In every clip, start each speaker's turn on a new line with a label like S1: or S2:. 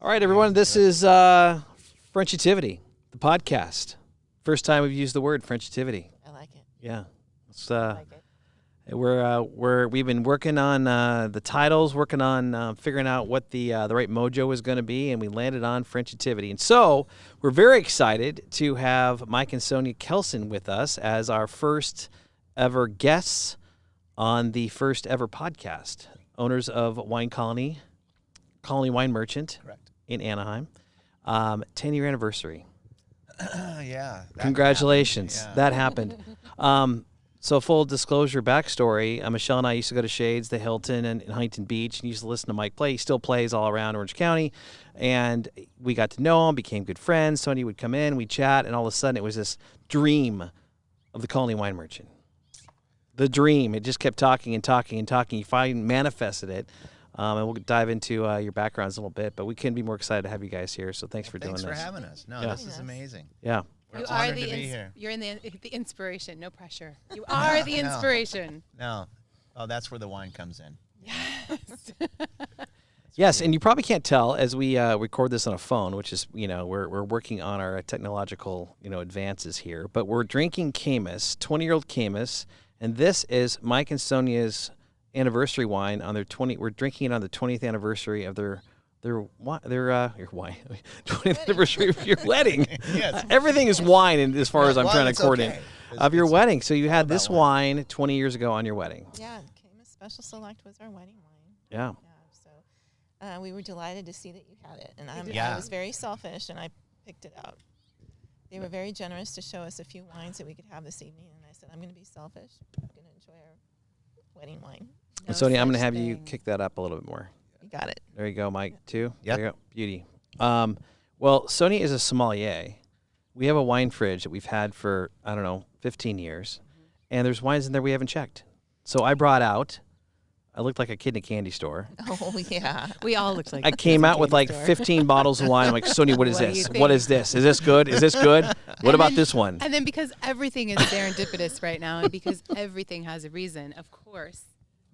S1: All right, everyone. This is Frenchitivity, the podcast. First time we've used the word Frenchitivity.
S2: I like it.
S1: Yeah, it's,
S2: I like it.
S1: we've been working on the titles, working on figuring out what the right mojo was going to be, and we landed on Frenchitivity. And so we're very excited to have Mike and Sonya Kelson with us as our first ever guests on the first ever podcast. Owners of Wine Colony Wine Merchant.
S3: Correct.
S1: In Anaheim. 10-year anniversary.
S3: Yeah.
S1: Congratulations.
S3: That happened.
S1: That happened. So full disclosure, backstory, Michelle and I used to go to Shades, the Hilton, and in Huntington Beach, and used to listen to Mike play. He still plays all around Orange County. And we got to know him, became good friends. Sonya would come in, we'd chat, and all of a sudden it was this dream of the Colony Wine Merchant. The dream. It just kept talking and talking and talking. You finally manifested it. And we'll dive into your backgrounds a little bit, but we couldn't be more excited to have you guys here. So thanks for doing this.
S3: Thanks for having us. No, this is amazing.
S1: Yeah.
S3: We're honored to be here.
S4: You're in the inspiration. No pressure. You are the inspiration.
S3: No. Oh, that's where the wine comes in.
S4: Yes.
S1: Yes, and you probably can't tell as we record this on a phone, which is, we're working on our technological, advances here. But we're drinking Caymus, 20-year-old Caymus, and this is Mike and Sonya's anniversary wine on their 20th anniversary of their wine 20th anniversary of your wedding.
S3: Yes.
S1: Everything is wine, and as far as I'm trying to coordinate
S3: okay.
S1: of your wedding. So you had this wine 20 years ago on your wedding.
S2: Yeah, Caymus Special Select was our wedding wine.
S1: Yeah.
S2: So we were delighted to see that you had it, and
S3: Yeah.
S2: I was very selfish, and I picked it out. They were very generous to show us a few wines that we could have this evening, and I said, I'm going to be selfish. I'm going to enjoy our wedding wine.
S1: And Sonya, I'm going to have you kick that up a little bit more.
S2: You got it.
S1: There you go, Mike, too.
S3: Yep.
S1: There you go. Beauty. Well, Sonya is a sommelier. We have a wine fridge that we've had for, 15 years. And there's wines in there we haven't checked. So I brought out, I looked like a kid in a candy store.
S2: Oh, yeah.
S4: We all looked like
S1: I came out with like 15 bottles of wine. I'm like, Sonya, what is
S4: What do you
S1: this?
S4: think?
S1: What is this? Is this good? Is this good? What about this one?
S4: And then because everything is serendipitous right now, and because everything has a reason, of course,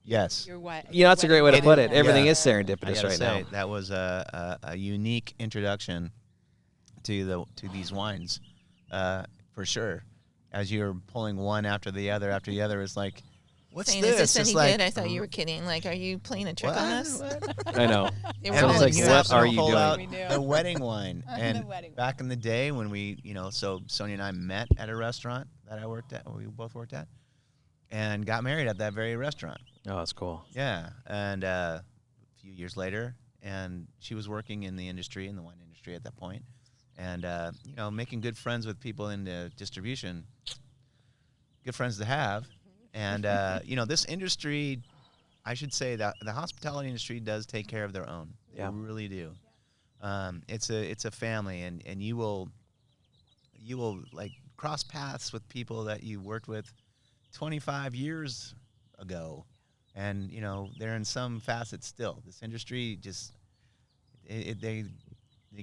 S3: Yes.
S4: you're what?
S1: That's a great way to put it. Everything
S3: Yeah.
S1: is serendipitous right now.
S3: That was a unique introduction to these wines, for sure. As you're pulling one after the other, it's like, what's
S2: Saying,
S3: this?
S2: is this
S3: It's
S2: any
S3: like,
S2: good? I thought you were kidding. Like, are you playing a trick on us?
S3: What?
S1: I know.
S2: They were
S3: And
S2: all
S3: then
S1: like,
S3: you
S1: what
S3: have to
S1: are you
S3: pull
S1: doing?
S3: out
S4: We knew.
S3: the wedding wine.
S4: The
S3: And
S4: wedding wine.
S3: back in the day when we, so Sonya and I met at a restaurant that we both worked at, and got married at that very restaurant.
S1: Oh, that's cool.
S3: Yeah, and a few years later, and she was working in the industry, in the wine industry at that point, and making good friends with people in the distribution. Good friends to have, and this industry, I should say that the hospitality industry does take care of their own.
S1: Yeah.
S3: They really do. It's a family, and you will like cross paths with people that you worked with 25 years ago, and they're in some facets still. This industry just they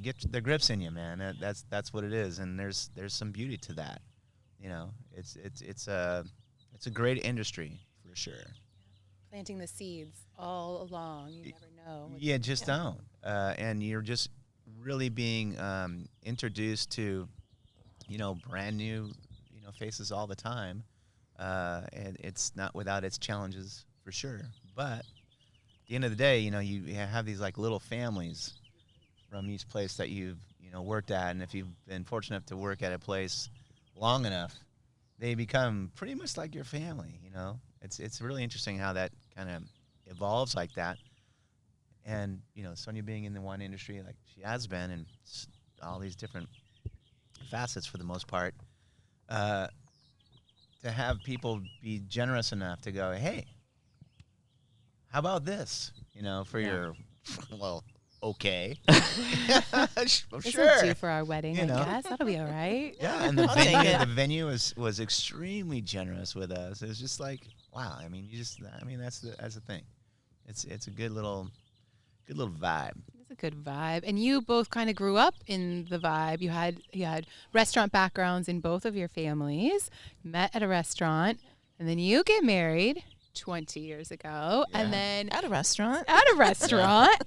S3: get their grips in you, man. That's what it is, and there's some beauty to that. It's a great industry for sure.
S4: Planting the seeds all along. You never know.
S3: Yeah, just don't. And you're just really being introduced to, brand new, faces all the time. And it's not without its challenges for sure. But at the end of the day, you have these like little families from each place that you've, worked at. And if you've been fortunate enough to work at a place long enough, they become pretty much like your family, It's really interesting how that kind of evolves like that. And, Sonya being in the wine industry like she has been, and all these different facets for the most part, to have people be generous enough to go, hey, how about this, for your, okay.
S4: This
S3: Sure.
S4: will do for our wedding,
S3: You know.
S4: I guess. That'll be all right.
S3: Yeah, and the
S2: I'll take it.
S3: venue was extremely generous with us. It was just like, wow. I mean, that's the thing. It's a good little vibe.
S4: It's a good vibe. And you both kind of grew up in the vibe. You had restaurant backgrounds in both of your families, met at a restaurant, and then you get married 20 years ago,
S3: Yeah.
S4: and then
S2: At a restaurant.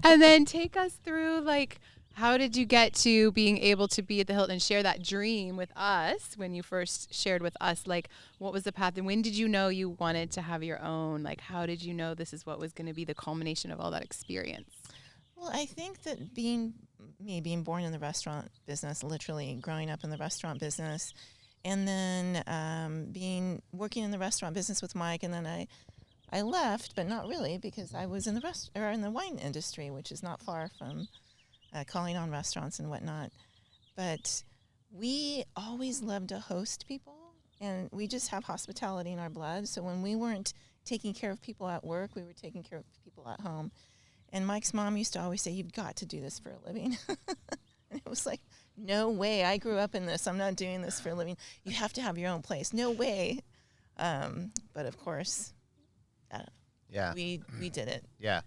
S4: and then take us through like How did you get to being able to be at the Hilton and share that dream with us when you first shared with us? Like, what was the path, and when did you know you wanted to have your own? Like, how did you know this is what was going to be the culmination of all that experience?
S2: Well, I think that being born in the restaurant business, literally growing up in the restaurant business, and then working in the restaurant business with Mike, and then I left, but not really, because I was in the wine industry, which is not far from calling on restaurants and whatnot. But we always loved to host people, and we just have hospitality in our blood. So when we weren't taking care of people at work, we were taking care of people at home. And Mike's mom used to always say, "You've got to do this for a living." And it was like, no way. I grew up in this. I'm not doing this for a living. You have to have your own place. No way. But of course, we did it.
S3: Yeah.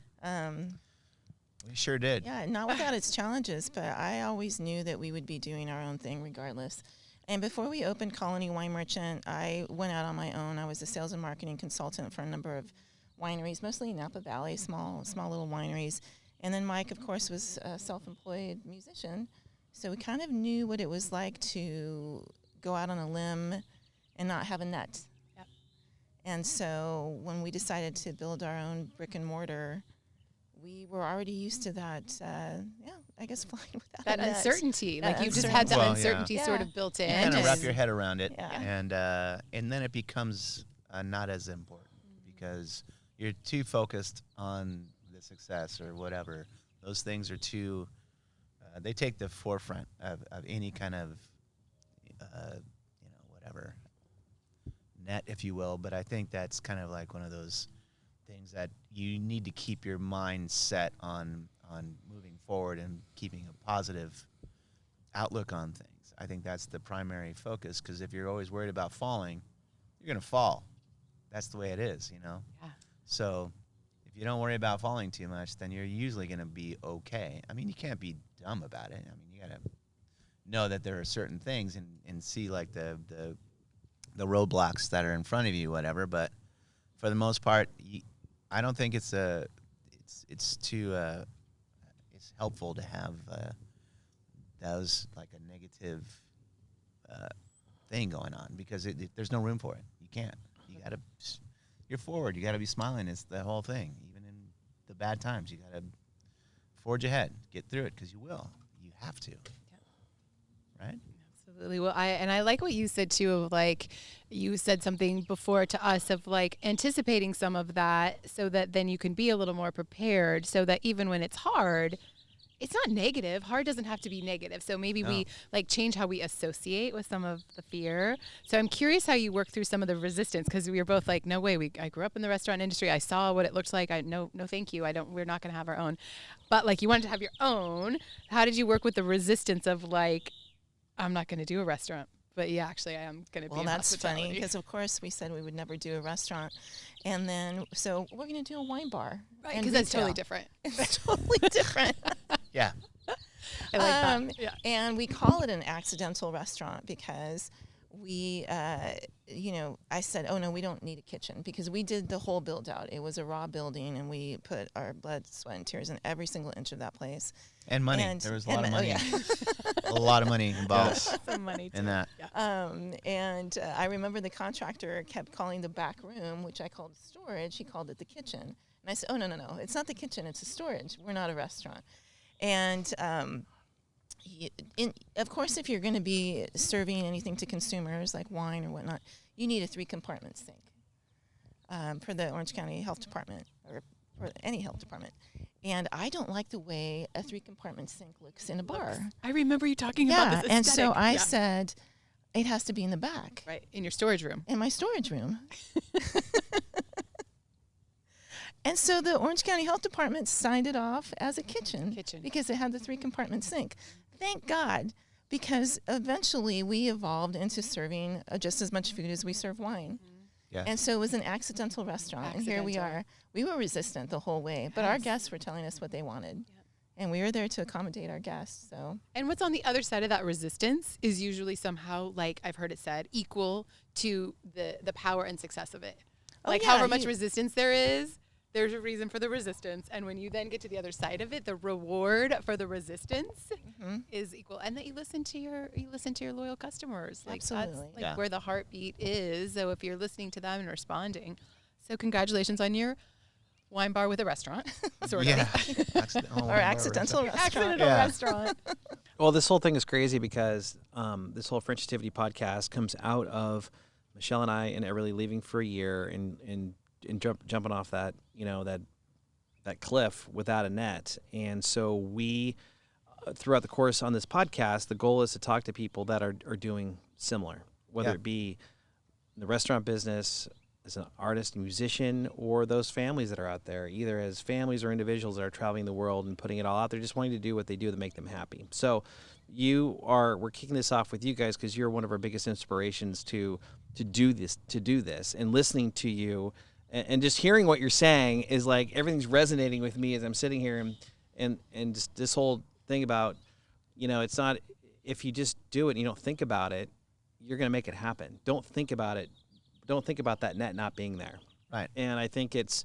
S3: We sure did.
S2: Yeah, not without its challenges, but I always knew that we would be doing our own thing regardless. And before we opened Colony Wine Merchant, I went out on my own. I was a sales and marketing consultant for a number of wineries, mostly Napa Valley, small little wineries. And then Mike, of course, was a self-employed musician. So we kind of knew what it was like to go out on a limb and not have a net.
S4: Yep.
S2: And so when we decided to build our own brick and mortar, we were already used to that, I guess flying without
S4: That
S2: a net.
S4: uncertainty.
S2: That
S4: Like you just had that
S3: uncertainty.
S4: uncertainty
S2: Yeah.
S4: sort of built in.
S3: You kind of
S2: And
S3: wrap
S2: just-
S3: your head around it,
S2: Yeah.
S3: and then it becomes not as important because you're too focused on the success or whatever. Those things are too. They take the forefront of any kind of, whatever net, if you will. But I think that's kind of like one of those things that you need to keep your mind set on moving forward and keeping a positive outlook on things. I think that's the primary focus, because if you're always worried about falling, you're going to fall. That's the way it is,
S4: Yeah.
S3: So if you don't worry about falling too much, then you're usually going to be okay. I mean, you can't be dumb about it. I mean, you got to know that there are certain things and see like the roadblocks that are in front of you, whatever. But for the most part, I don't think it's helpful to have those like a negative thing going on, because there's no room for it. You can't. You're forward. You got to be smiling. It's the whole thing. Even in the bad times, you got to forge ahead, get through it, because you will. You have to. Right?
S4: Absolutely. Well, I like what you said too, of like, you said something before to us of like anticipating some of that so that then you can be a little more prepared, so that even when it's hard, it's not negative. Hard doesn't have to be negative. So maybe we like change how we associate with some of the fear. So I'm curious how you work through some of the resistance, because we were both like, no way. I grew up in the restaurant industry. I saw what it looked like. No, thank you. We're not going to have our own. But like, you wanted to have your own. How did you work with the resistance of like, I'm not going to do a restaurant, but yeah, actually I am going to be
S2: Well,
S4: in
S2: that's
S4: hospitality.
S2: funny, because of course we said we would never do a restaurant, and then so we're going to do a wine bar.
S4: Right,
S2: and
S4: because that's totally
S2: retail.
S4: different.
S2: It's totally different.
S3: Yeah.
S4: I like that. Yeah.
S2: And we call it an accidental restaurant because we, I said, oh no, we don't need a kitchen, because we did the whole build out. It was a raw building, and we put our blood, sweat, and tears in every single inch of that place.
S3: And money.
S2: And-
S3: There was a lot of
S2: and-
S3: money.
S2: oh, yeah.
S3: A lot of money involved
S4: Some money too.
S3: in that.
S2: And I remember the contractor kept calling the back room, which I called storage, he called it the kitchen. And I said, oh, no, it's not the kitchen, it's a storage. We're not a restaurant. And of course, if you're going to be serving anything to consumers, like wine or whatnot, you need a 3-compartment sink for the Orange County Health Department, or for any health department. And I don't like the way a 3-compartment sink looks in a bar.
S4: I remember you talking about this
S2: And so
S4: aesthetic.
S2: I said, it has to be in the back.
S4: Right, in your storage room.
S2: In my storage room. And so the Orange County Health Department signed it off as a kitchen. Because it had the 3-compartment sink. Thank God, because eventually we evolved into serving just as much food as we serve wine.
S3: Yeah.
S2: And so it was an accidental restaurant. And here we are. We were resistant the whole way, but our guests were telling us what they wanted. And we were there to accommodate our guests. So.
S4: And what's on the other side of that resistance is usually somehow, like I've heard it said, equal to the power and success of it.
S2: Oh,
S4: Like
S2: yeah,
S4: however much resistance there is, there's a reason for the resistance. And when you then get to the other side of it, the reward for the resistance is equal. And that you listen to your loyal customers. Like
S2: Absolutely.
S4: that's like where the heartbeat is. So if you're listening to them and responding, so congratulations on your wine bar with a restaurant, sort of.
S2: Or accidental
S4: restaurant.
S1: Well, this whole thing is crazy because this whole Frenchitivity podcast comes out of Michelle and I and Everly leaving for a year and jumping off that, that cliff without a net. And so we, throughout the course on this podcast, the goal is to talk to people that are doing similar, whether it be in the restaurant business, as an artist, musician, or those families that are out there, either as families or individuals that are traveling the world and putting it all out there, just wanting to do what they do to make them happy. So we're kicking this off with you guys because you're one of our biggest inspirations to do this, and listening to you and just hearing what you're saying is like everything's resonating with me as I'm sitting here and just this whole thing about, it's not, if you just do it and you don't think about it, you're going to make it happen. Don't think about it. Don't think about that net not being there.
S3: Right.
S1: And I think it's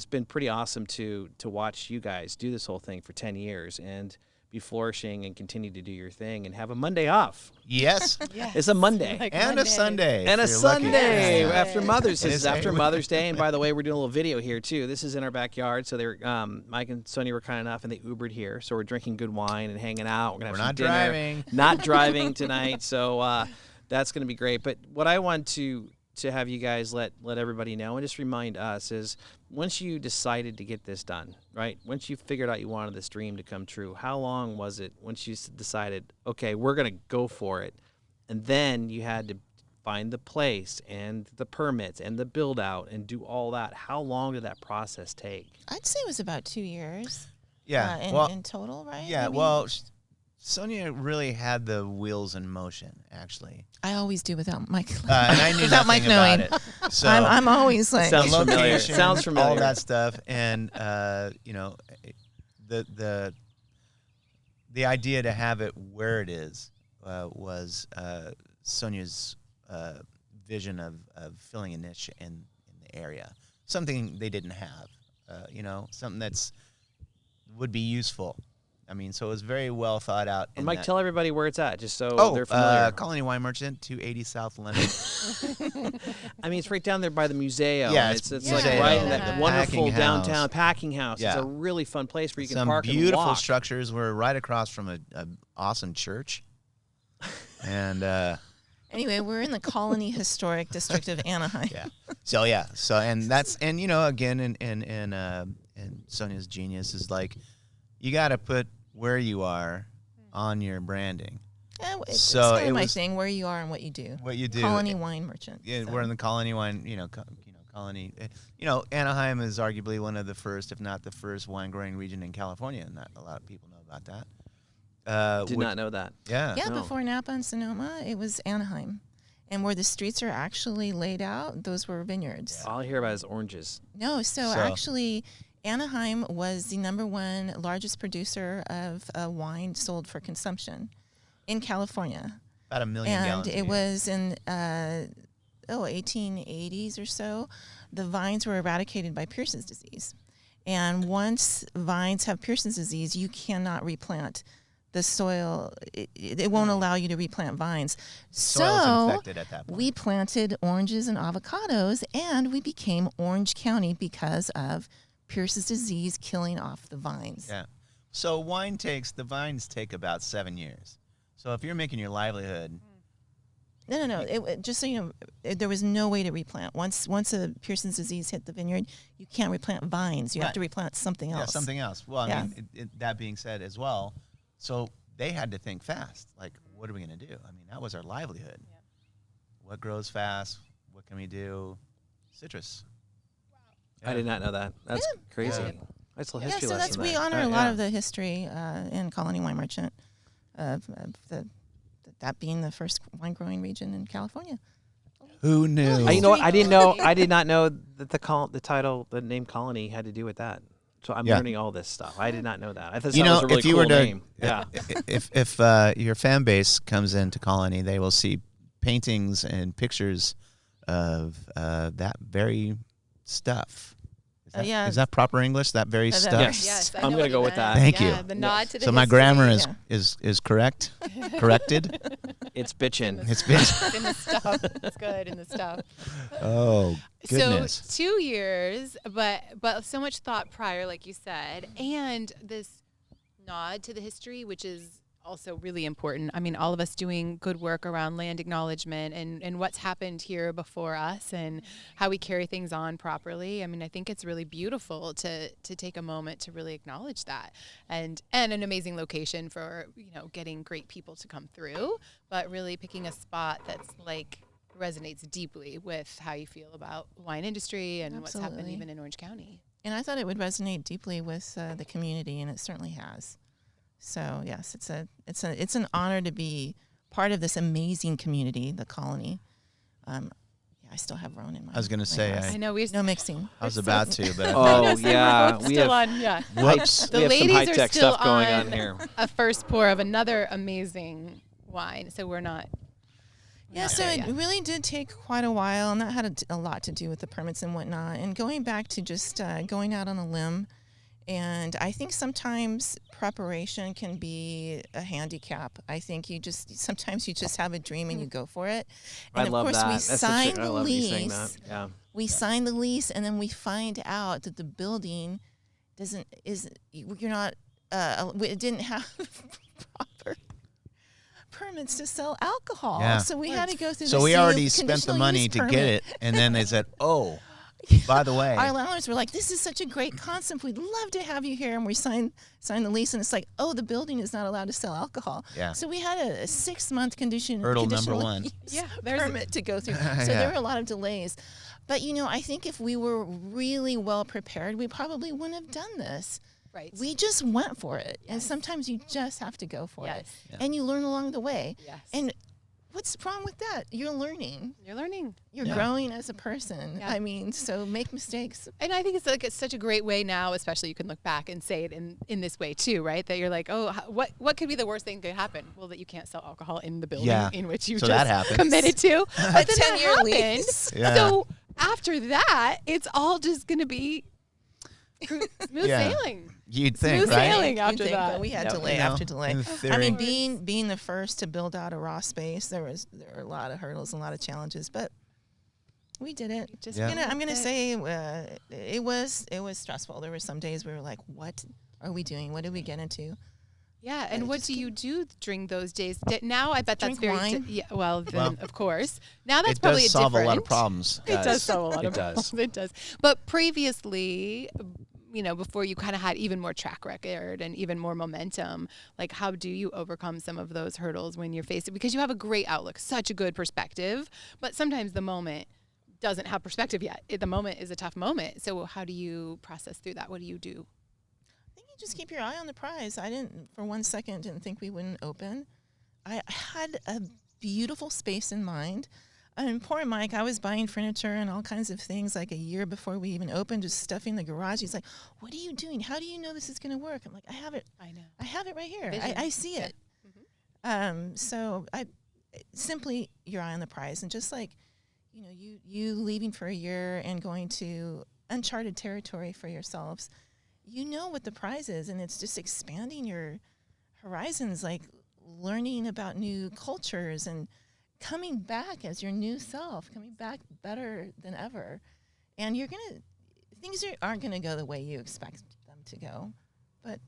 S1: been pretty awesome to watch you guys do this whole thing for 10 years and be flourishing and continue to do your thing and have a Monday off.
S3: Yes.
S1: It's a Monday.
S4: Like
S3: And
S4: Monday.
S3: a Sunday.
S1: And a
S3: if you're lucky.
S1: Sunday
S4: Yeah.
S1: after Mother's Day.
S3: It
S1: This
S3: is
S1: is after
S3: April.
S1: Mother's Day. And by the way, we're doing a little video here too. This is in our backyard. So they're Mike and Sonya were kind enough and they Ubered here. So we're drinking good wine and hanging out. We're gonna have
S3: We're
S1: some
S3: not
S1: dinner.
S3: driving.
S1: Not driving tonight. So that's gonna be great. But what I want to have you guys let everybody know and just remind us is once you decided to get this done, right? Once you figured out you wanted this dream to come true, how long was it once you decided, okay, we're going to go for it? And then you had to find the place and the permits and the build out and do all that. How long did that process take?
S2: I'd say it was about 2 years.
S3: Yeah.
S2: In total, right?
S3: Yeah.
S2: Maybe?
S3: Well, Sonya really had the wheels in motion, actually.
S2: I always do without Mike.
S3: And I knew
S2: Without
S3: nothing
S2: Mike knowing.
S3: about it. So
S2: I'm always like,
S1: Sounds
S3: the
S1: familiar.
S3: location,
S1: Sounds familiar.
S3: all that stuff, and the idea to have it where it is was Sonya's vision of filling a niche in the area, something they didn't have, something that's would be useful. I mean, so it was very well thought out.
S1: And Mike, tell everybody where it's at, just so they're familiar.
S3: Colony Wine Merchant, 280 South London.
S1: I mean, it's right down there by the museum.
S3: Yeah,
S1: it's
S3: it's
S1: like
S3: museum.
S1: right in that
S4: Packing
S1: wonderful
S3: house.
S1: downtown packing house.
S3: Yeah.
S1: It's a really fun place where you can
S3: Some
S1: park and
S3: beautiful
S1: walk.
S3: structures. We're right across from a awesome church, and
S2: anyway, we're in the Colony Historic District of Anaheim.
S3: again, and Sonya's genius is like, you got to put where you are on your branding.
S2: Yeah, it's
S3: So
S2: kind
S3: it
S2: of my
S3: was-
S2: thing, where you are and what you do.
S3: What you do.
S2: Colony Wine Merchant.
S3: Yeah,
S2: so.
S3: we're in the Colony Wine, Colony. Anaheim is arguably one of the first, if not the first, wine growing region in California, and not a lot of people know about that.
S1: Did not know that.
S3: Yeah.
S2: Yeah,
S1: No.
S2: before Napa and Sonoma, it was Anaheim. And where the streets are actually laid out, those were vineyards.
S1: All I hear about is oranges.
S2: No, so actually, Anaheim was the #1 largest producer of wine sold for consumption in California.
S3: About 1 million
S2: And
S3: gallons. a
S2: it
S3: year.
S2: was in 1880s or so. The vines were eradicated by Pearson's disease. And once vines have Pearson's disease, you cannot replant the soil. It won't allow you to replant vines.
S3: Soil's
S2: So
S3: infected at that point.
S2: we planted oranges and avocados, and we became Orange County because of Pearson's disease killing off the vines.
S3: Yeah. So the vines take about 7 years. So if you're making your livelihood,
S2: No. Just so you know, there was no way to replant. Once a Pearson's disease hit the vineyard, you can't replant vines. You have
S3: Right.
S2: to replant something else.
S3: yeah, something else. Well, I mean, that being said as well, so they had to think fast. Like, what are we going to do? I mean, that was our livelihood.
S4: Yep.
S3: What grows fast? What can we do? Citrus.
S1: I did not know that. That's crazy.
S3: Yeah.
S1: That's a little
S2: Yeah,
S1: history
S2: so
S1: lesson
S2: that's we
S1: there.
S2: honor a lot
S1: Yeah.
S2: of the history in Colony Wine Merchant, that being the first wine growing region in California.
S3: Who knew?
S1: You know what? I didn't know. I did not know that the name Colony had to do with that. So I'm
S3: Yeah.
S1: learning all this stuff. I did not know that. I thought
S3: You
S1: that
S3: know,
S1: was a really
S3: if you
S1: cool
S3: were to,
S1: name. Yeah.
S3: if your fan base comes into Colony, they will see paintings and pictures of that very stuff. Is that proper English? That very stuff?
S1: Yes.
S4: I
S1: I'm
S4: know
S1: going to
S4: what
S1: go
S4: you
S1: with
S4: meant.
S1: that.
S3: Thank you.
S4: The nod to the
S3: So my
S4: history.
S3: grammar is correct, corrected.
S1: It's bitchin'.
S3: It's been.
S4: in the stuff. It's good in the stuff.
S3: Oh goodness.
S4: So 2 years, but so much thought prior, like you said, and this nod to the history, which is also really important. I mean, all of us doing good work around land acknowledgement and what's happened here before us and how we carry things on properly. I mean, I think it's really beautiful to take a moment to really acknowledge that, and an amazing location for, getting great people to come through, but really picking a spot that's like resonates deeply with how you feel about wine industry and what's happened even in Orange County.
S2: And I thought it would resonate deeply with the community, and it certainly has. So yes, it's an honor to be part of this amazing community, the colony. I still have Rhone in my.
S3: I was going to say.
S4: I know we
S2: no mixing.
S3: I was about to, but
S1: We have
S3: whoops.
S4: The
S1: we have some
S4: ladies are
S1: high-tech
S4: still
S1: stuff going on here.
S4: a first pour of another amazing wine, so we're not.
S2: Yeah, so it really did take quite a while, and that had a lot to do with the permits and whatnot. And going back to just going out on a limb, and I think sometimes preparation can be a handicap. I think sometimes you just have a dream and you go for it. And
S1: I love
S2: of course
S1: that.
S2: we
S1: That's
S2: sign
S1: I
S2: the
S1: love you saying
S2: lease.
S1: that. Yeah.
S2: We sign the lease, and then we find out that the building it didn't have proper permits to sell alcohol.
S3: Yeah.
S2: So we had to go through
S3: So
S2: the
S3: we
S2: sea
S3: already
S2: of
S3: spent the
S2: conditional
S3: money
S2: use
S3: to
S2: permit.
S3: get it, and then they said, "Oh, by the way."
S2: Our landlords were like, "This is such a great concept. We'd love to have you here." And we signed the lease, and it's like, "Oh, the building is not allowed to sell alcohol."
S3: Yeah.
S2: So we had a 6-month
S3: Hurdle number one.
S2: permit to go through. So
S3: Yeah.
S2: there were a lot of delays. But I think if we were really well prepared, we probably wouldn't have done this.
S4: Right.
S2: We just went for it, and sometimes you just have to go for it, and you learn along the way.
S4: Yes.
S2: And what's wrong with that? You're learning. You're
S3: Yeah.
S2: growing as a person.
S4: Yeah.
S2: I mean, so make mistakes.
S4: And I think it's such a great way now, especially you can look back and say it in this way too, right? That you're like, oh, what could be the worst thing that could happen? Well, that you can't sell alcohol in the building in which you
S3: So
S4: just
S3: that happens.
S4: committed to. But then that
S2: 10-year
S4: happened.
S2: lease.
S3: Yeah.
S4: So after that, it's all just going to be smooth sailing.
S3: You'd think,
S4: Smooth
S3: right?
S4: sailing
S2: You'd
S4: after
S2: think,
S4: that.
S2: but we had
S1: Yep.
S2: delay after delay.
S3: In
S2: I
S3: theory.
S2: mean, being the first to build out a raw space, there were a lot of hurdles and a lot of challenges, but we did it. I'm gonna say it was stressful. There were some days we were like, "What are we doing? What did we get into?"
S4: Yeah, and what do you do during those days? Now I bet that's
S2: Drink
S4: very
S2: wine.
S4: well, of course. Now that's
S3: It
S4: probably
S3: does solve
S4: different.
S3: a lot of problems.
S4: It does solve a lot
S1: It
S4: of
S1: does.
S4: problems. It does. But previously, before you kind of had even more track record and even more momentum, like how do you overcome some of those hurdles when you're facing, because you have a great outlook, such a good perspective, but sometimes the moment doesn't have perspective yet. The moment is a tough moment. So how do you process through that? What do you do?
S2: I think you just keep your eye on the prize. I didn't, for 1 second, think we wouldn't open. I had a beautiful space in mind. And poor Mike, I was buying furniture and all kinds of things like a year before we even opened, just stuffing the garage. He's like, "What are you doing? How do you know this is going to work?" I'm like, "I have it.
S4: I know.
S2: I have it right here.
S4: Vision.
S2: I see it." So I simply your eye on the prize, and just like, you leaving for a year and going to uncharted territory for yourselves, you know what the prize is, and it's just expanding your horizons, like learning about new cultures and coming back as your new self, coming back better than ever. And things aren't gonna go the way you expect them to go, but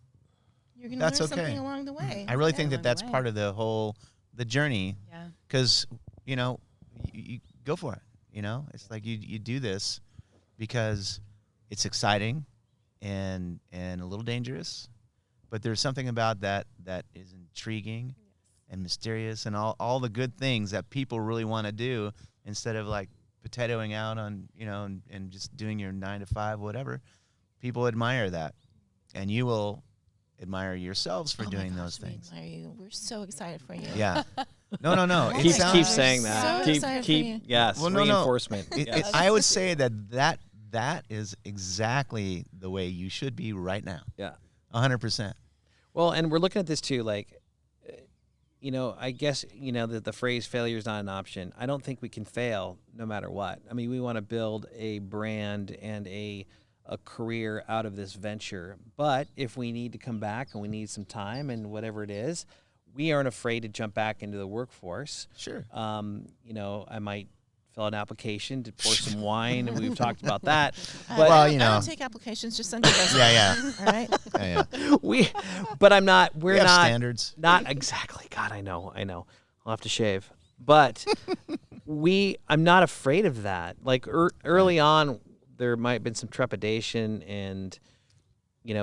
S2: you're gonna learn something along the way.
S3: I really think
S4: along
S3: that's
S4: the way.
S3: part of the journey.
S4: Yeah.
S3: Because you go for it. It's like you do this because it's exciting and a little dangerous, but there's something about that is intriguing and mysterious, and all the good things that people really want to do, instead of like potatoing out on and just doing your 9 to 5 whatever. People admire that, and you will admire yourselves for doing those things.
S2: We admire you. We're so excited for you.
S3: Yeah. No.
S2: It
S1: Keep
S2: sounds
S1: saying that.
S2: so excited for you.
S1: Yes.
S3: Well, no.
S1: Reinforcement.
S3: I would say that is exactly the way you should be right now.
S1: Yeah.
S3: 100%.
S1: Well, and we're looking at this too, like, I guess, that the phrase failure is not an option. I don't think we can fail no matter what. I mean, we want to build a brand and a a career out of this venture. But if we need to come back and we need some time and whatever it is, we aren't afraid to jump back into the workforce.
S3: Sure.
S1: I might fill out an application to pour some wine, and we've talked about that. But
S3: Well,
S2: I don't take applications, just send your resume.
S3: Yeah.
S2: All right.
S3: Yeah.
S1: but I'm not. We're
S3: We have
S1: not
S3: standards.
S1: Not exactly. God, I know. I'll have to shave. But I'm not afraid of that. Like early on, there might have been some trepidation and,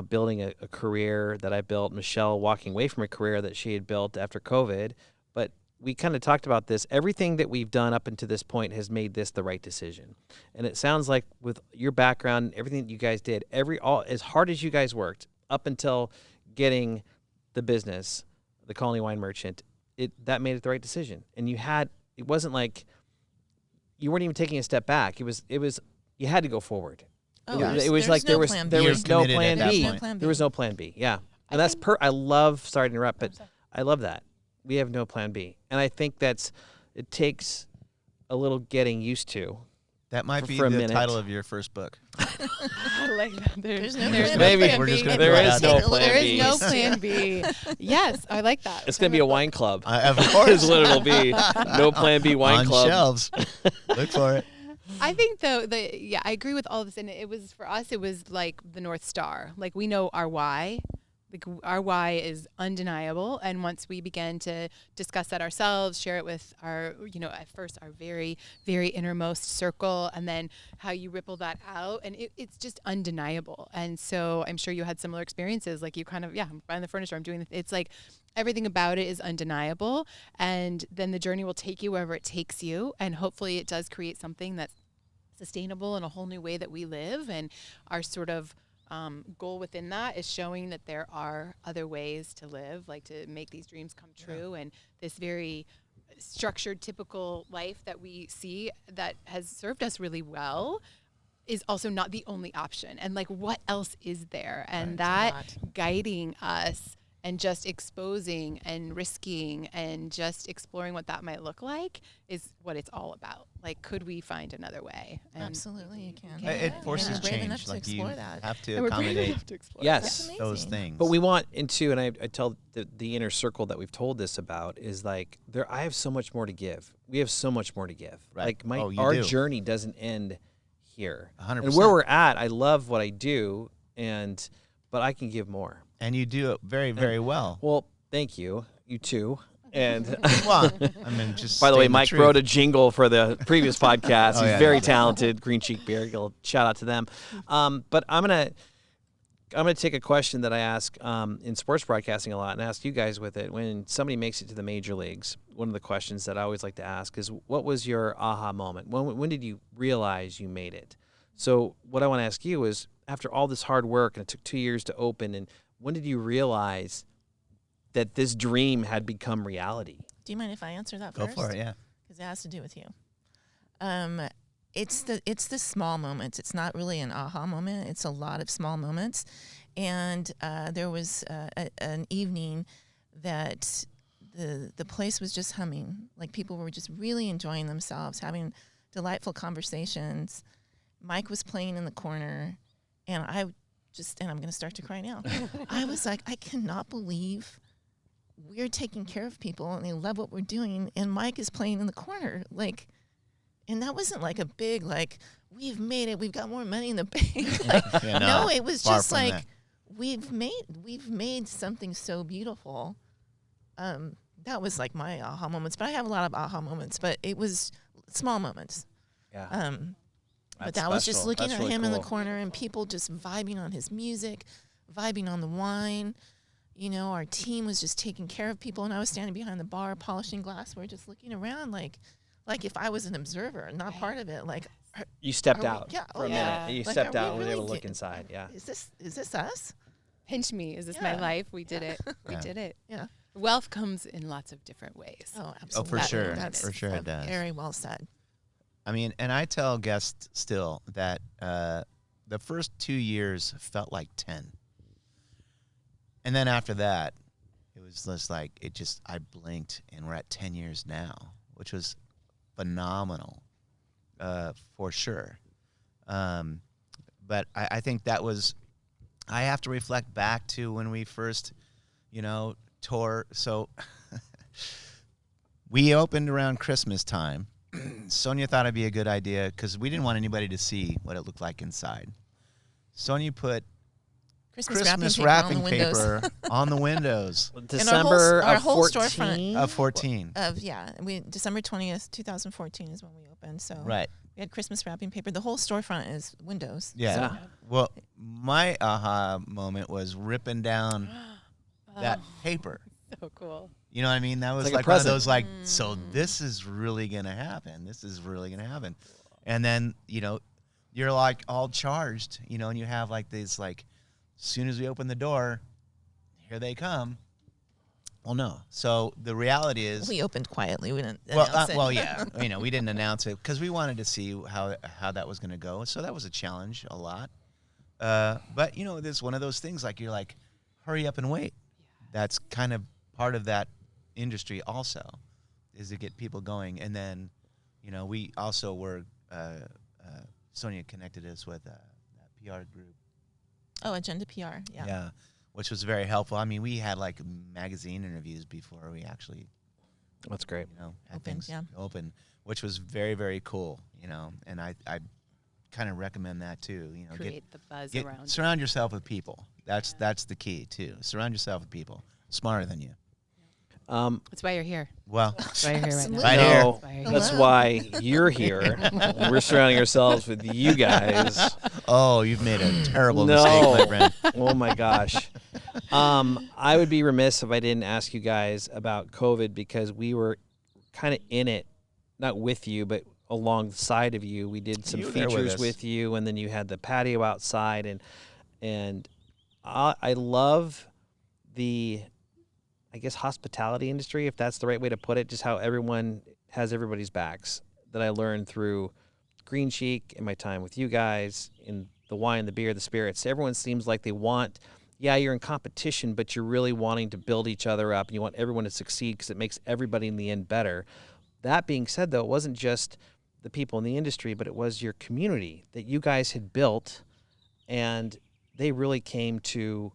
S1: building a career that I built. Michelle walking away from a career that she had built after COVID. But we kind of talked about this. Everything that we've done up until this point has made this the right decision. And it sounds like with your background, everything that you guys did, as hard as you guys worked up until getting the business, the Colony Wine Merchant, that made it the right decision. And it wasn't like you weren't even taking a step back. It was you had to go forward.
S2: Oh,
S1: It was like there was no plan B. There was no plan B. Yeah. And that's I love, sorry to interrupt, but I love that. We have no plan B. And I think it takes a little getting used to.
S3: That might be
S1: for a
S3: the
S1: minute.
S3: title of your first book.
S4: I like that.
S2: There's no
S4: there's
S2: plan
S1: Maybe.
S4: plan
S3: We're
S4: B.
S3: just gonna
S1: There
S3: throw it
S1: is
S3: out
S1: no
S3: there.
S1: plan
S4: There
S1: B.
S4: is no plan B. Yes, I like that.
S1: It's going to be a wine club.
S3: Of
S1: Is
S3: course.
S1: what it'll be. No plan B wine
S3: On
S1: club.
S3: shelves. Look for it.
S4: I think though I agree with all of this, and it was for us. It was like the North Star. Like we know our why. Like our why is undeniable, and once we began to discuss that ourselves, share it with our, at first our very, very innermost circle, and then how you ripple that out, and it's just undeniable. And so I'm sure you had similar experiences. Like you kind of, I'm buying the furniture, I'm doing it's like everything about it is undeniable, and then the journey will take you wherever it takes you, and hopefully it does create something that's sustainable in a whole new way that we live. And our sort of goal within that is showing that there are other ways to live, like to make these dreams come true. And this very structured, typical life that we see that has served us really well is also not the only option. And like, what else is there? And that guiding us and just exposing and risking and just exploring what that might look like is what it's all about. Like, could we find another way? And
S2: Absolutely, you can.
S3: It forces
S2: And we're brave enough
S3: change.
S2: to
S3: Like you
S2: explore that.
S3: have to
S4: and we're brave
S3: accommodate
S4: enough to explore
S1: Yes.
S2: That's
S3: those
S2: amazing.
S3: things.
S1: But we want and I tell the inner circle that we've told this about is like I have so much more to give. We have so much more to give.
S3: Right.
S1: Like
S3: You
S1: our
S3: do.
S1: journey doesn't end here.
S3: 100%.
S1: And where we're at, I love what I do, but I can give more.
S3: And you do it very, very well.
S1: Well, thank you. You too. And
S3: Well, I mean, just
S1: by the way,
S3: stating
S1: Mike
S3: truth.
S1: wrote a jingle for the previous podcast.
S3: Oh,
S1: He's
S3: yeah,
S1: very
S3: yeah.
S1: talented. Green Cheek Beer. Shout out to them. But I'm gonna take a question that I ask in sports broadcasting a lot, and ask you guys with it. When somebody makes it to the major leagues, one of the questions that I always like to ask is, "What was your aha moment? When did you realize you made it?" So what I want to ask you is, after all this hard work, and it took 2 years to open, and when did you realize that this dream had become reality?
S2: Do you mind if I answer that
S3: Go
S2: first?
S3: for it, yeah.
S2: Because it has to do with you. It's the small moments. It's not really an aha moment. It's a lot of small moments. And there was an evening that the place was just humming. Like people were just really enjoying themselves, having delightful conversations. Mike was playing in the corner, and I'm going to start to cry now. I was like, I cannot believe we're taking care of people and they love what we're doing, and Mike is playing in the corner. Like, and that wasn't like a big, like, we've made it, we've got more money in the bank. Like,
S3: Yeah,
S2: no, it was
S3: far
S2: just
S3: from
S2: like
S3: that.
S2: we've made something so beautiful. That was like my aha moments, but I have a lot of aha moments, but it was small moments.
S1: Yeah.
S2: But
S1: That's
S2: that was just
S1: special.
S2: looking
S1: That's
S2: at
S1: really
S2: him in the
S1: cool.
S2: corner and people just vibing on his music, vibing on the wine. You know, our team was just taking care of people, and I was standing behind the bar polishing glassware, just looking around like if I was an observer, not part of it. Like,
S1: You stepped
S2: Are we-
S1: out
S2: yeah,
S1: for a
S2: oh,
S1: minute.
S4: yeah.
S1: And you
S2: Like,
S1: stepped
S2: are we
S1: out and was
S2: really
S1: able to look
S2: getting-
S1: inside. Yeah.
S2: is this us?
S4: Pinch me. Is this my
S2: Yeah.
S4: life? We did it. We
S3: Yeah.
S4: did it.
S2: Yeah.
S4: Wealth comes in lots of different ways.
S2: Oh, absolutely.
S3: for sure.
S2: That's
S3: For sure it does.
S2: Very well said.
S3: I mean, and I tell guests still that the first 2 years felt like 10. And then after that, it was just like, I blinked and we're at 10 years now, which was phenomenal, for sure. but I think that was, I have to reflect back to when we first, tour. So we opened around Christmas time. Sonya thought it'd be a good idea because we didn't want anybody to see what it looked like inside. Sonya put Christmas wrapping paper on the windows.
S1: December
S2: our
S1: of
S2: whole
S1: 14?
S2: storefront
S3: Of 14.
S2: December 20th, 2014 is when we opened. So
S3: Right.
S2: we had Christmas wrapping paper. The whole storefront is windows.
S3: Yeah.
S1: Yeah.
S3: Well, my aha moment was ripping down that paper.
S4: So cool.
S3: You know what I mean? That was
S1: It's like a
S3: like one of
S1: present.
S3: those like, so this is really going to happen. This is really going to happen. And then, you're like all charged, and you have like these like, as soon as we open the door, here they come. Well, no. So the reality is,
S2: We opened quietly. We didn't announce it.
S3: well, yeah, we didn't announce it because we wanted to see how that was going to go. So that was a challenge, a lot. But there's one of those things like you're like, hurry up and wait. That's kind of part of that industry also, is to get people going. And then, we also were Sonya connected us with that PR group.
S2: Oh, Agenda PR. Yeah.
S3: Which was very helpful. I mean, we had like magazine interviews before we actually,
S1: That's great.
S3: had
S2: Open,
S3: things
S2: yeah.
S3: open, which was very, very cool, and I kind of recommend that too.
S4: Create the buzz
S3: get
S4: around.
S3: surround yourself with people. That's the key too. Surround yourself with people smarter than you.
S4: That's why you're here.
S3: Well,
S4: That's why you're here right now.
S2: Absolutely.
S3: Right here.
S1: No,
S4: Hello.
S1: that's why you're here. We're surrounding ourselves with you guys.
S3: oh, you've made a terrible
S1: No.
S3: mistake, my friend.
S1: Oh my gosh. I would be remiss if I didn't ask you guys about COVID, because we were kind of in it, not with you, but alongside of you. We did some
S3: You were there with
S1: features
S3: us.
S1: with you, and then you had the patio outside, and I love the, I guess, hospitality industry, if that's the right way to put it, just how everyone has everybody's backs, that I learned through Green Chic and my time with you guys, in the wine, the beer, the spirits. Everyone seems like they want, you're in competition, but you're really wanting to build each other up, and you want everyone to succeed because it makes everybody in the end better. That being said, though, it wasn't just the people in the industry, but it was your community that you guys had built, and they really came to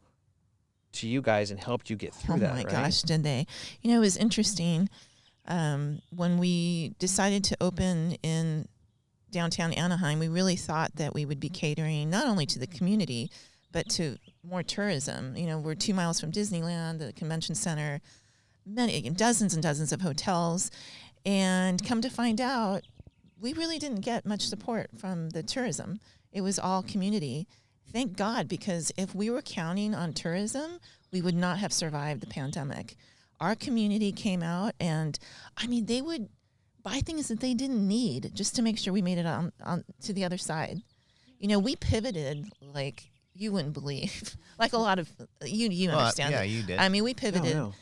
S1: you guys and helped you get through
S2: Oh
S1: that,
S2: my
S1: right?
S2: gosh, did they? It was interesting. When we decided to open in downtown Anaheim, we really thought that we would be catering not only to the community, but to more tourism. We're 2 miles from Disneyland, the convention center, dozens and dozens of hotels. And come to find out, we really didn't get much support from the tourism. It was all community. Thank God, because if we were counting on tourism, we would not have survived the pandemic. Our community came out, and they would buy things that they didn't need just to make sure we made it on to the other side. We pivoted like you wouldn't believe. Like a lot of you understand.
S3: Yeah,
S2: that.
S3: you did.
S2: We pivoted.
S1: no.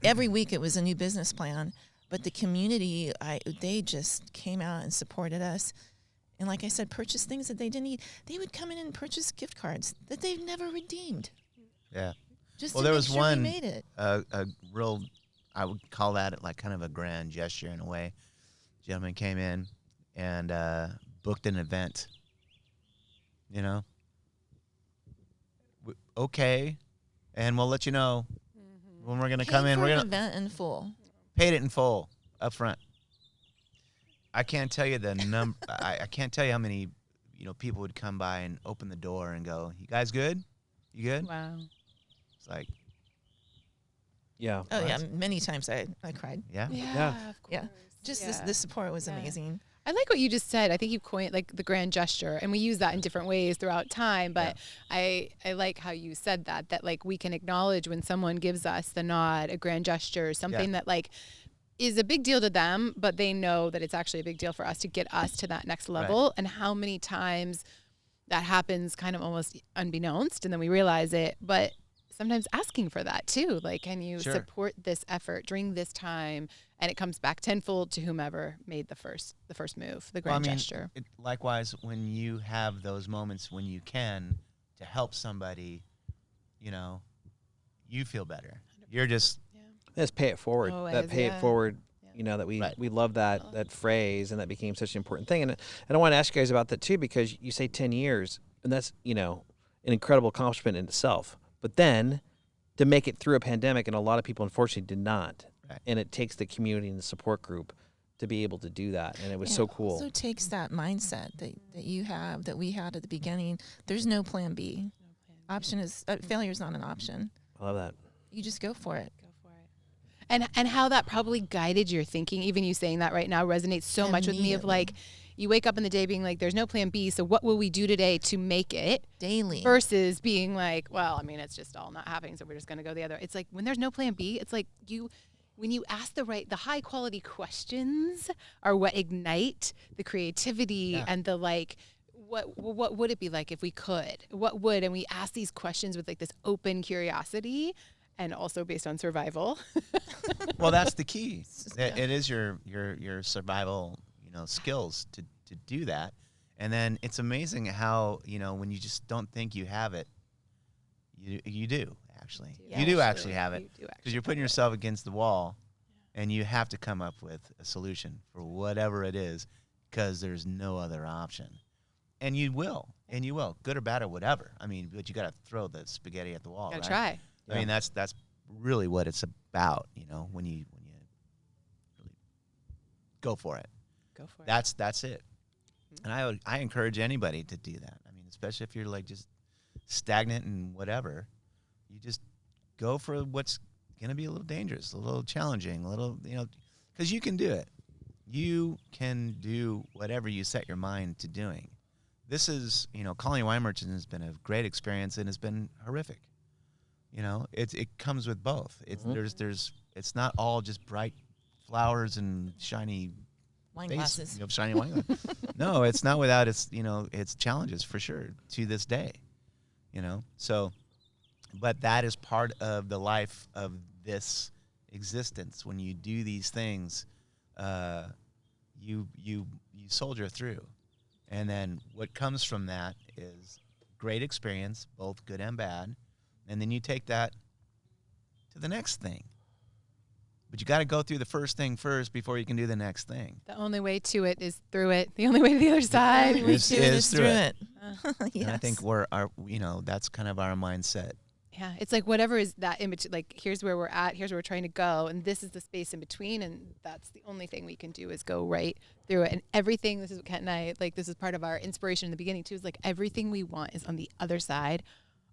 S2: Every week it was a new business plan, but the community, they just came out and supported us. And like I said, purchase things that they didn't need. They would come in and purchase gift cards that they've never redeemed.
S3: Yeah.
S2: Just
S3: Well,
S2: to
S3: there
S2: make
S3: was
S2: sure
S3: one
S2: we made it.
S3: a real, I would call that like kind of a grand gesture in a way. Gentleman came in and booked an event. Okay, and we'll let you know when we're gonna come in. We're
S2: an
S3: gonna
S2: event in full.
S3: paid it in full up front. I can't tell you the number. I can't tell you how many people would come by and open the door and go, "You guys good? You good?"
S4: Wow.
S3: It's like,
S1: Yeah.
S2: Oh yeah,
S3: What?
S2: many times I cried.
S3: yeah.
S4: Yeah. Of course.
S2: Yeah. Just the support was
S4: Yeah.
S2: amazing.
S4: I like what you just said. I think you coined like the grand gesture, and we use that in different ways throughout time. But I like how you said that like we can acknowledge when someone gives us the nod, a grand gesture, something that like is a big deal to them, but they know that it's actually a big deal for us to get us to that next level.
S3: Right.
S4: And how many times that happens kind of almost unbeknownst, and then we realize it. But sometimes asking for that too, like, can you
S3: Sure.
S4: support this effort during this time? And it comes back tenfold to whomever made the first move, the grand gesture.
S3: Likewise, when you have those moments when you can to help somebody, you feel better. You're just
S1: Let's pay it forward.
S4: Always,
S1: that pay it
S4: yeah.
S1: forward.
S4: Yeah.
S1: That we
S3: Right.
S1: we love that phrase, and that became such an important thing. And I want to ask you guys about that too, because you say 10 years. And that's, an incredible accomplishment in itself. But then to make it through a pandemic, and a lot of people unfortunately did not.
S3: Right.
S1: And it takes the community and the support group to be able to do that. And it was so cool.
S2: It also takes that mindset that you have, that we had at the beginning. There's no plan B. Option is, failure is not an option.
S1: I love that.
S2: You just go for it.
S4: And how that probably guided your thinking, even you saying that right now resonates so much with me of like, you wake up in the day being like, there's no plan B, so what will we do today to make it?
S2: Daily.
S4: Versus being like, well, I mean, it's just all not happening, so we're just going to go the other. It's like when there's no plan B, it's like when you ask the high quality questions are what ignite the creativity and the like, what would it be like if we could? What would, and we ask these questions with like this open curiosity. And also based on survival.
S3: Well, that's the key. It is your survival, skills to do that. And then it's amazing how, when you just don't think you have it, you do actually. You do actually have it because you're putting yourself against the wall, and you have to come up with a solution for whatever it is because there's no other option. And you will, good or bad or whatever. I mean, but you got to throw the spaghetti at the wall.
S4: Gotta
S3: right?
S4: try.
S3: I mean, that's really what it's about, when you really go for it. That's it. And I encourage anybody to do that. I mean, especially if you're like just stagnant and whatever, you just go for what's going to be a little dangerous, a little challenging, a little, because you can do it. You can do whatever you set your mind to doing. This is, Colony Wine Merchant has been a great experience and has been horrific. It comes with both. It's it's not all just bright flowers and shiny
S2: wine glasses.
S3: Shiny wine glasses. No, it's not without its its challenges for sure to this day. So, but that is part of the life of this existence. When you do these things, you soldier through, and then what comes from that is great experience, both good and bad. And then you take that to the next thing. But you got to go through the first thing first before you can do the next thing.
S4: The only way to it is through it. The only way to the other side
S3: is through it.
S2: Yes.
S3: And I think that's kind of our mindset.
S4: Yeah, it's like whatever is that in between. Like here's where we're at. Here's where we're trying to go, and this is the space in between. And that's the only thing we can do is go right through it. And everything. This is what Kent and I like. This is part of our inspiration in the beginning too. Is like everything we want is on the other side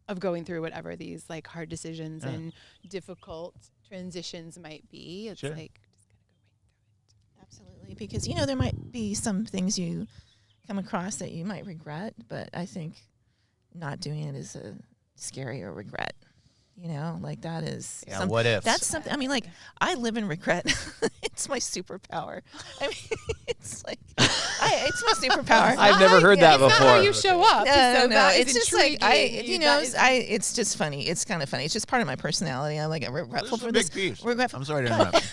S4: of going through whatever these like hard decisions and difficult transitions might be. It's like just gotta go right through it.
S2: Absolutely, because there might be some things you come across that you might regret, but I think not doing it is a scarier regret. Like that is.
S3: Yeah. What if?
S2: That's something. I mean, like I live in regret. It's my superpower. I mean, it's like it's my superpower.
S1: I've never heard that
S4: It's
S1: before.
S4: not how you show up.
S2: No,
S4: that
S2: it's
S4: is
S2: just like
S4: intriguing.
S2: it's just funny. It's kind of funny. It's just part of my personality. I'm like regretful for this. Regretful.
S3: I'm sorry to interrupt.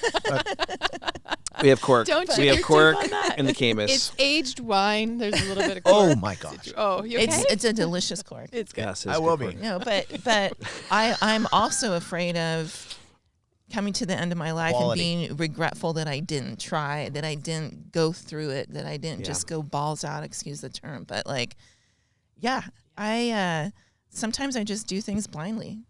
S1: We have cork.
S4: We
S1: have cork and the Camus.
S4: It's aged wine. There's a little bit of cork.
S3: Oh my gosh.
S4: Oh, you okay?
S2: It's a delicious cork.
S4: It's good.
S1: Yes,
S3: I will be.
S2: But I'm also afraid of coming to the end of my life
S3: Quality.
S2: and being regretful that I didn't try, that I didn't go through it, that I didn't just go balls out, excuse the term. But I sometimes I just do things blindly.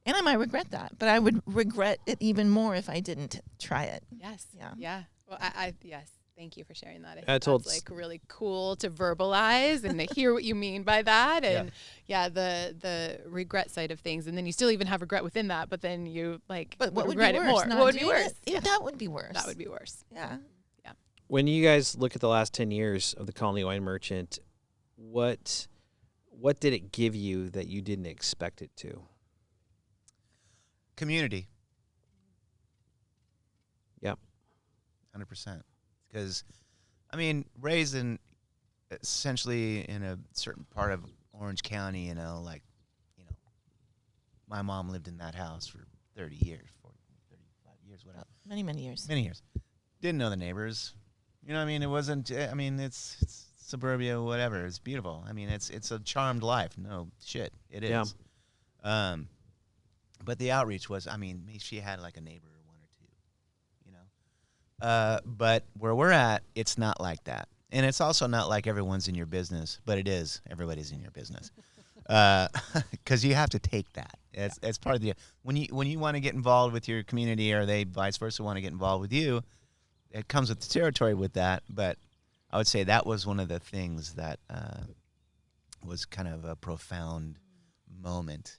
S2: And I might regret that, but I would regret it even more if I didn't try it.
S4: Yes.
S2: Yeah.
S4: Yeah. Well, yes. Thank you for sharing that. I think
S1: told
S4: that's like really cool to verbalize and to hear what you mean by that. And the regret side of things. And then you still even have regret within that, but then you
S2: But what would
S4: regret
S2: be worse?
S4: it more.
S2: Not
S4: What would be
S2: doing
S4: worse?
S2: it? Yeah, that would be worse.
S4: That would be worse.
S2: Yeah.
S1: When you guys look at the last 10 years of the Colony Wine Merchant, what did it give you that you didn't expect it to?
S3: Community.
S1: Yep.
S3: 100%. Because, I mean, raised essentially in a certain part of Orange County, my mom lived in that house for 30 years, 40, 35 years, whatever.
S2: Many years.
S3: Many years. Didn't know the neighbors. You know what I mean? It wasn't, it's suburbia, whatever. It's beautiful. I mean, it's a charmed life. No shit. It is.
S1: Yeah.
S3: But the outreach was, she had like a neighbor or one or two, but where we're at, it's not like that. And it's also not like everyone's in your business, but it is. Everybody's in your business. Because you have to take that. It's part of the when you want to get involved with your community, or they vice versa want to get involved with you, it comes with the territory with that. But I would say that was one of the things that was kind of a profound moment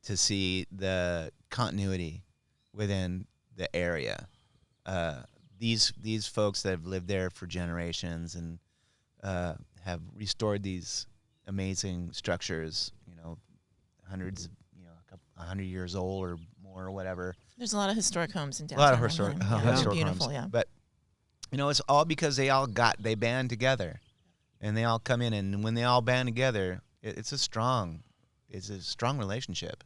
S3: to see the continuity within the area. These folks that have lived there for generations and have restored these amazing structures, hundreds, 100 years old or more or whatever.
S2: There's a lot of historic homes in
S3: A
S2: downtown.
S3: lot of historic
S2: beautiful,
S3: homes.
S2: yeah.
S3: But, it's all because they band together. And they all come in, and when they all band together, it's a strong relationship.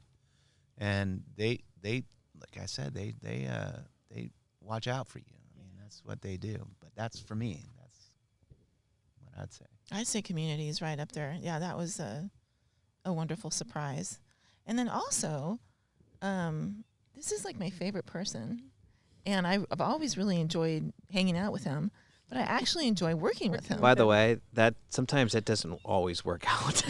S3: And they like I said, they watch out for you. I mean, that's what they do. But that's, for me, that's what I'd say.
S2: I'd say community is right up there. Yeah, that was a wonderful surprise. And then also, this is like my favorite person. And I've always really enjoyed hanging out with him. But I actually enjoy working with him.
S1: By the way, sometimes that doesn't always work out.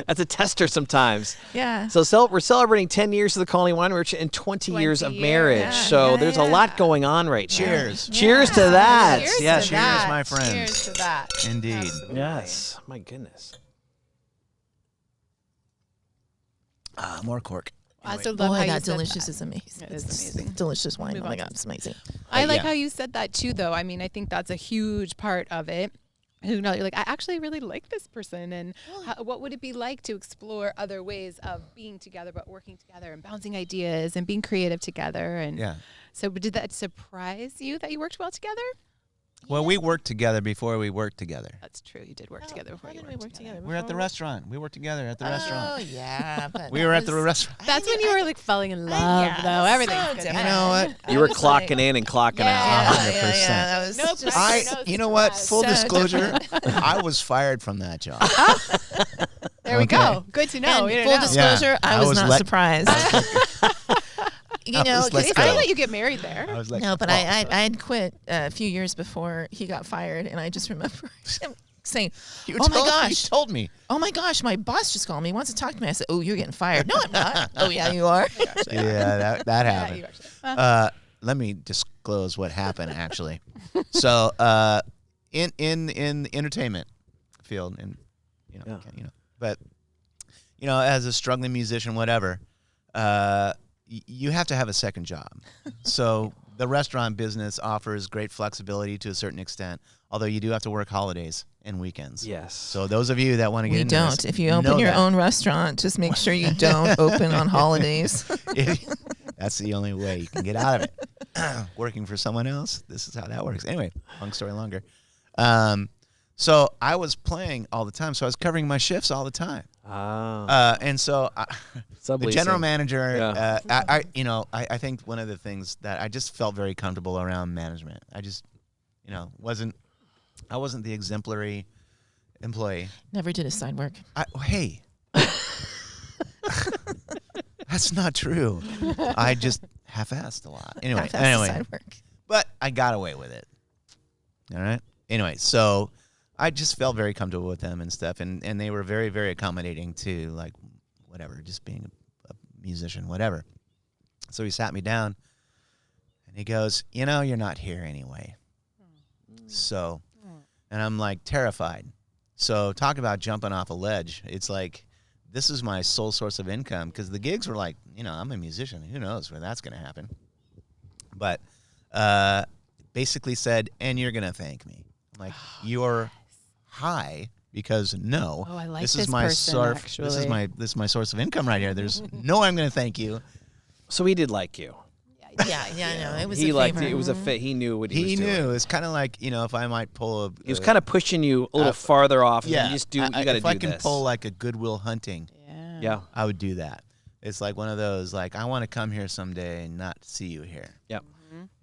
S1: That's a tester sometimes.
S2: Yeah.
S1: So we're celebrating 10 years of the Colony Wine Merchant and 20 years of marriage.
S2: Yeah,
S1: so there's a lot going on right now.
S3: Cheers.
S1: Cheers to that.
S4: Cheers
S1: Yes.
S4: to that.
S3: Cheers, my friends.
S4: Cheers to that.
S3: Indeed.
S4: Absolutely.
S1: Yes. My goodness.
S3: More cork.
S4: I also love
S2: Boy,
S4: how you
S2: that
S4: said
S2: delicious
S4: that.
S2: is amazing.
S4: It is
S2: It's
S4: amazing.
S2: delicious wine.
S4: Move
S2: Oh my
S4: on.
S2: God, it's amazing.
S4: I like
S3: yeah.
S4: how you said that too, though. I mean, I think that's a huge part of it. You're like, I actually really like this person, and what would it be like to explore other ways of being together, but working together and bouncing ideas and being creative together? And
S3: Yeah.
S4: so, did that surprise you that you worked well together?
S3: Well, we worked together before we worked together.
S4: That's true. You did work together before
S2: How
S4: you
S2: did we
S4: worked
S2: work together?
S3: We were at the restaurant. We worked together at the restaurant.
S2: Oh, yeah. But
S3: We
S2: that
S3: were at the
S2: was-
S3: restaurant.
S4: That's when you were like falling in love,
S2: yeah,
S4: though.
S2: that's
S4: Everything's
S2: so
S4: good.
S2: different.
S3: You know what?
S2: I
S1: You were
S2: was like-
S1: clocking in and clocking
S4: Yeah.
S1: out.
S3: 100%.
S2: That was
S4: No
S2: just
S4: pressure.
S3: You know what? Full
S2: So
S3: disclosure, I was fired from that job.
S4: There we go. Good to know.
S2: And
S4: We didn't
S2: full
S4: know.
S2: disclosure,
S3: I
S2: I was
S3: was
S2: not
S3: let-
S2: surprised. You know,
S3: was let
S2: 'cause
S3: go.
S4: I
S2: I,
S4: let you get married there.
S3: I was like,
S2: no, but
S3: oh.
S2: I had quit a few years before he got fired, and I just remember him saying,
S3: You
S2: "Oh my
S3: told-
S2: gosh,
S3: You told me.
S2: oh my gosh, my boss just called me. He wants to talk to me." I said, "Oh, you're getting fired." "No, I'm not." "Oh yeah, you are."
S3: Yeah, that
S4: Yeah,
S3: happened.
S4: you actually.
S3: Let me disclose what happened actually. So, in the entertainment field, and but as a struggling musician, whatever, you have to have a second job. So the restaurant business offers great flexibility to a certain extent, although you do have to work holidays and weekends.
S1: Yes.
S3: So those of you that want to get
S2: We
S3: into
S2: don't.
S3: this,
S2: If you open
S3: know
S2: your
S3: that.
S2: own restaurant, just make sure you don't open on holidays.
S3: That's the only way you can get out of it. Working for someone else, this is how that works. Anyway, long story longer. So I was playing all the time, so I was covering my shifts all the time. And so the general manager,
S1: Yeah.
S3: I think one of the things that I just felt very comfortable around management. I just, I wasn't the exemplary employee.
S2: Never did his side work.
S3: Hey, that's not true. I just half-assed a lot.
S2: Half-assed
S3: Anyway,
S2: side work.
S3: but I got away with it. All right. Anyway, so I just felt very comfortable with them and stuff, and they were very, very accommodating to like whatever, just being a musician, whatever. So he sat me down, and he goes, "You're not here anyway." So, and I'm like terrified. So talk about jumping off a ledge. It's like, this is my sole source of income, because the gigs were like, I'm a musician. Who knows where that's going to happen? But basically said, "And you're going to thank me." I'm like, "You're high, because no,
S4: Oh, I like
S3: this
S4: this
S3: is my
S4: person,
S3: source.
S4: actually.
S3: This is my source of income right here. There's no, I'm going to thank you."
S1: So he did like you.
S2: Yeah, no, it was
S1: He
S2: a
S1: liked
S2: favor.
S1: you. It was a fit. He knew what he was
S3: He
S1: doing.
S3: knew. It's kind of like, if I might pull a.
S1: He was kind of pushing you a little farther off. And
S3: yeah.
S1: you just do. You got to do
S3: If I can
S1: this.
S3: pull like a Goodwill Hunting,
S4: Yeah.
S1: Yeah.
S3: I would do that. It's like one of those, like, I want to come here someday and not see you here.
S1: Yep.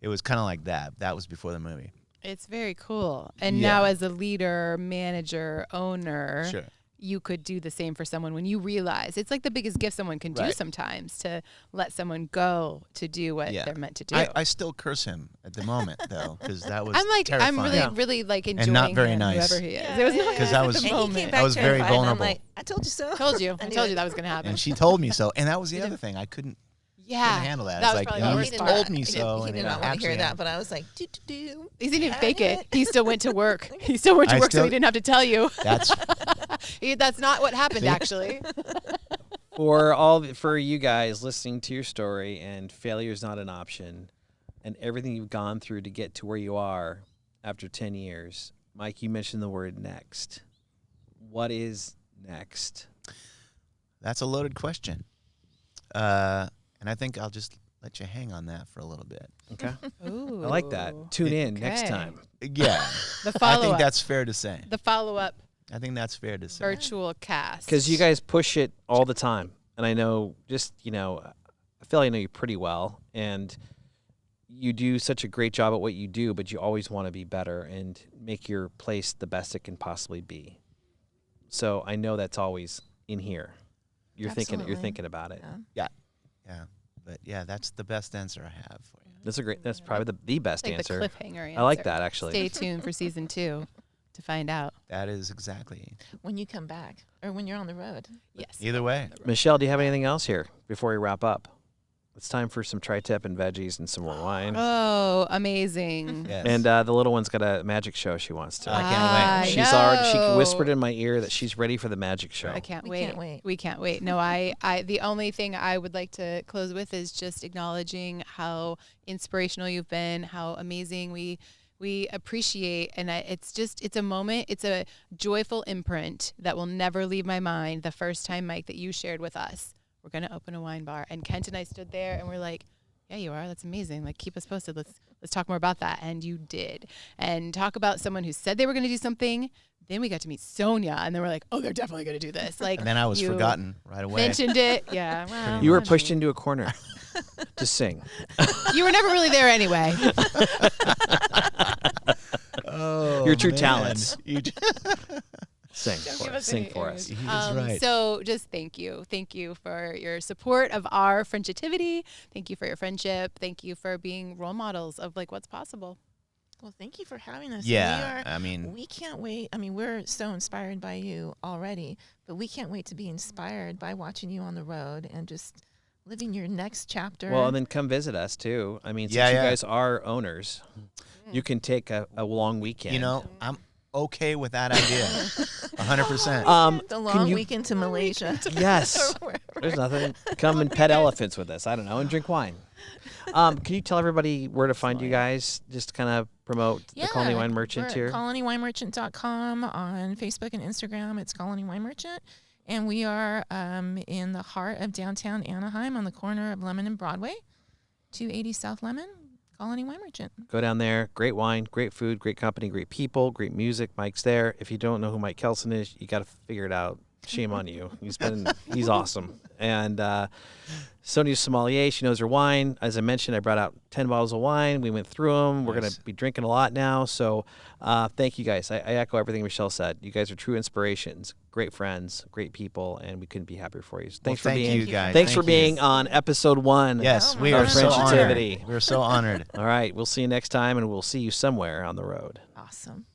S3: It was kind of like that. That was before the movie.
S4: It's very cool. And
S3: Yeah.
S4: now as a leader, manager, owner,
S3: Sure.
S4: you could do the same for someone when you realize it's like the biggest gift someone can do
S3: Right.
S4: sometimes, to let someone go to do what they're meant to do.
S3: I still curse him at the moment though, because that was
S4: I'm
S3: terrifying.
S4: really like enjoying
S3: not very
S4: him,
S3: nice.
S4: whoever he is.
S2: Yeah,
S4: it was
S2: yeah,
S4: not
S3: Because
S4: nice
S3: I
S4: at
S3: was-
S4: the
S2: And he
S4: moment.
S2: came back
S3: I was very
S2: terrified, and
S3: vulnerable.
S2: I'm like, I told you so.
S4: I told you
S2: knew
S4: that was going to happen.
S3: And she told me so, and that was the other thing. I couldn't handle that.
S4: That
S3: It's
S4: was
S3: like,
S4: probably
S3: you
S4: the
S2: He
S4: worst
S2: did
S4: part.
S3: told me
S2: He
S3: so.
S2: He
S3: and
S2: did
S3: it
S2: not want to hear
S3: actually
S2: that,
S3: happened.
S2: but I was like, do.
S4: He didn't even fake it. He still went to work. He still went to
S3: I
S4: work, so
S3: still-
S4: he didn't have to tell you.
S3: That's
S4: That's not what happened,
S3: See?
S4: actually.
S1: For you guys listening to your story, and failure is not an option, and everything you've gone through to get to where you are after 10 years. Mike, you mentioned the word next. What is next?
S3: that's a loaded question. And I think I'll just let you hang on that for a little bit.
S1: Okay.
S4: Ooh.
S1: I like that. Tune in next
S4: Okay.
S1: time.
S3: Yeah.
S4: The
S3: I
S4: follow-up.
S3: think that's fair to say.
S4: The follow-up
S3: I think that's fair to say.
S4: virtual cast.
S1: Because you guys push it all the time. And I know, I feel like I know you pretty well. And you do such a great job at what you do, but you always want to be better and make your place the best it can possibly be. So I know that's always in here. You're
S2: Absolutely.
S1: thinking about it.
S2: Yeah.
S3: Yeah. But yeah, that's the best answer I have for you.
S1: That's probably the best
S4: like
S1: answer.
S4: the cliffhanger answer.
S1: I like that, actually.
S4: Stay tuned for season 2 to find out.
S3: That is exactly.
S2: When you come back or when you're on the road.
S4: Yes.
S3: Either way.
S1: Michelle, do you have anything else here before we wrap up? It's time for some tri-tip and veggies and some more wine.
S4: Oh, amazing.
S3: Yes.
S1: And the little one's got a magic show she wants to.
S3: I can't wait.
S1: She whispered in my ear that she's ready for the magic show.
S4: I can't
S2: We
S4: wait.
S2: can't wait.
S4: We can't wait. No, I the only thing I would like to close with is just acknowledging how inspirational you've been, how amazing we appreciate, and it's a moment, it's a joyful imprint that will never leave my mind. The first time, Mike, that you shared with us, we're going to open a wine bar, and Kent and I stood there and we're like, yeah, you are. That's amazing. Like, keep us posted. Let's talk more about that. And you did. And talk about someone who said they were going to do something. Then we got to meet Sonya, and then we're like, oh, they're definitely going to do this. Like,
S3: And then I was
S4: you
S3: forgotten right away.
S4: mentioned it. Yeah. Well,
S1: You were pushed into a corner to sing.
S4: you were never really there anyway.
S3: Oh,
S1: Your true
S3: man.
S1: talents.
S3: You
S1: Sing
S4: Don't
S1: for
S4: give
S1: us.
S4: us
S1: Sing
S4: any
S1: for
S4: airs.
S1: us.
S3: He is right.
S4: So just thank you. Thank you for your support of our Frenchitivity. Thank you for your friendship. Thank you for being role models of like what's possible.
S2: Well, thank you for having us.
S3: Yeah, I mean,
S2: We can't wait. I mean, we're so inspired by you already, but we can't wait to be inspired by watching you on the road and just living your next chapter.
S1: Well, and then come visit us too. I mean, since
S3: Yeah,
S1: you
S3: yeah.
S1: guys are owners, you can take a long weekend.
S3: you know, I'm okay with that idea. 100%.
S2: the
S1: can
S2: long
S1: you-
S2: weekend to Malaysia.
S1: Yes.
S2: Or wherever.
S1: There's nothing. Come and pet elephants with us. I don't know, and drink wine. Can you tell everybody where to find you guys? Just kind of promote the Colony Wine Merchant
S2: we're
S1: here.
S2: at colonywinemerchant.com on Facebook and Instagram. It's Colony Wine Merchant. And we are in the heart of downtown Anaheim on the corner of Lemon and Broadway, 280 South Lemon, Colony Wine Merchant.
S1: Go down there. Great wine, great food, great company, great people, great music. Mike's there. If you don't know who Mike Kelson is, you got to figure it out. Shame on you. He's awesome. And Sonya's sommelier. She knows her wine. As I mentioned, I brought out 10 bottles of wine. We went through them. We're going
S3: Nice.
S1: to be drinking a lot now. So thank you guys. I echo everything Michelle said. You guys are true inspirations, great friends, great people, and we couldn't be happier for you. So thanks for
S3: thank
S1: being
S3: you guys.
S1: Thanks
S3: Thank
S1: for
S3: you.
S1: being on episode 1.
S3: Yes,
S2: Oh
S3: we
S2: my
S3: are
S2: gosh.
S3: so honored.
S1: Frenchitivity.
S3: We're so honored.
S1: All right. We'll see you next time, and we'll see you somewhere on the road.
S2: Awesome.